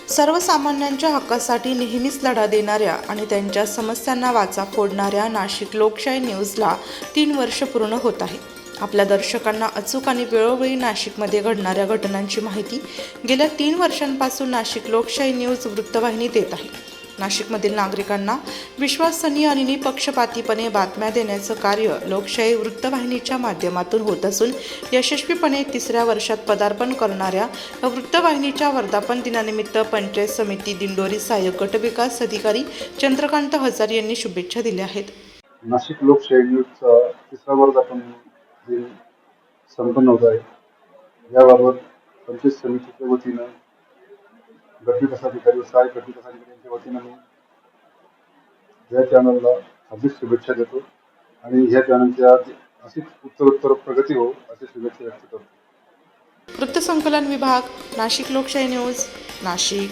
सर्वसामान्यांच्या हक्कासाठी नेहमीच लढा देणाऱ्या आणि त्यांच्या समस्यांना वाचा फोडणाऱ्या नाशिक लोकशाही न्यूजला 3 वर्ष पूर्ण होत आहे. आपल्या दर्शकांना अचूक आणि वेळोवेळी नाशिकमध्ये घडणाऱ्या घटनांची माहिती गेल्या 3 वर्षांपासून नाशिक लोकशाही न्यूज वृत्तवाहिनी देत आहे. नाशिकमधील नागरिकांना विश्वसनीय आणि निपक्षपातीपणे बातम्या देण्याचं कार्य लोकशाही वृत्तवाहिनीच्या माध्यमातून होत असून यशस्वीपणे 3ऱ्या वर्षात पदार्पण करणाऱ्या वृत्तवाहिनीच्या वर्धापन दिनानिमित्त पंचायत समिती दिंडोरी सहाय्यक गटविकास अधिकारी चंद्रकांत हजार यांनी शुभेच्छा दिल्या आहेत. नाशिक लोकशाही न्यूजचा 3रा वर्धापन दिन संपन्न होत आहे. याबाबत पंचायत समितीच्या वतीनं गटविकास अधिकारी व सहाय्यक गटविकास अधिकाऱ्यांच्या वतीनं मी या चॅनलला हार्दिक शुभेच्छा देतो आणि ह्या चॅनलच्या अशीच उत्तरोत्तर प्रगती हो अशी शुभेच्छा व्यक्त करतो. वृत्तसंकलन विभाग, नाशिक लोकशाही न्यूज, नाशिक.